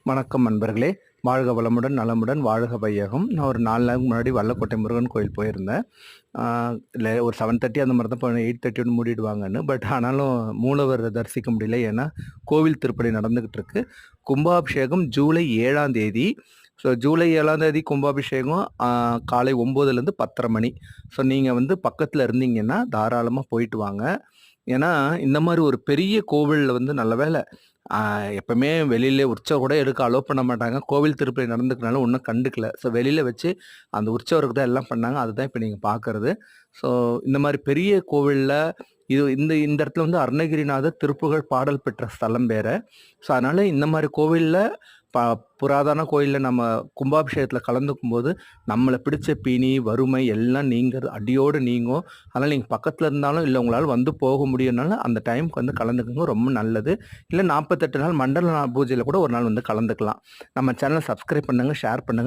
வணக்கம் நண்பர்களே. வாழ்க வளமுடன், நலமுடன், வாழ்க வையகம். நான் ஒரு 4 நாளுக்கு முன்னாடி வல்லக்கோட்டை முருகன் கோயில் போயிருந்தேன். இல்ல ஒரு 7:30 அந்த மாரி தான் போனேன். 8:30 மூடிடுவாங்கன்னு. ஆனாலும் மூலவர தரிசிக்க முடியல. ஏன்னா, கோவில் திருப்பணி நடந்துகிட்டு இருக்கு. கும்பாபிஷேகம் ஜூலை 7ஆம் தேதி. ஜூலை 7ஆம் தேதி கும்பாபிஷேகம் காலை 9லேருந்து 10:30 மணி. நீங்க வந்து பக்கத்துல இருந்தீங்கன்னா, தாராளமா போயிட்டு வாங்க. ஏன்னா, இந்த மாரி ஒரு பெரிய கோவில்ல வந்து நல்ல வேள ஆ எப்பவுமே வெளியில உற்சவர் கூட எடுக்க அலோ பண்ண மாட்டாங்க. கோவில் திருப்பலி நடந்துக்கனால ஒண்ணும் கண்டுக்கல. வெளியில வச்சு அந்த உற்சவருக்கு தான் எல்லாம் பண்ணாங்க. அதுதான் இப்ப நீங்க பார்க்கறது. ஸோ இந்த மாரி பெரிய கோவில்ல இந்த இந்த இடத்துல வந்து அருணகிரிநாதர் திருப்புகழ் பாடல் பெற்ற ஸ்தலம் வேற. அதனால இந்த மாரி கோவில்ல ப புராதன கோயில்ல நம்ம கும்பாபிஷேகத்துல கலந்துக்கும்போது, நம்மள பிடிச்ச பிணி, வறுமை எல்லாம் அடியோடு நீங்கும். அதனால நீங்க பக்கத்துல இருந்தாலும், இல்ல உங்களால வந்து போக முடியும்னாலும் அந்த டைம்க்கு வந்து கலந்துக்கங்க. ரொம்ப நல்லது. இல்ல 48 நாள் மண்டல பூஜையில கூட ஒரு நாள் வந்து கலந்துக்கலாம். நம்ம சேனல சப்ஸ்கிரைப் பண்ணுங்க, ஷேர் பண்ணுங்க.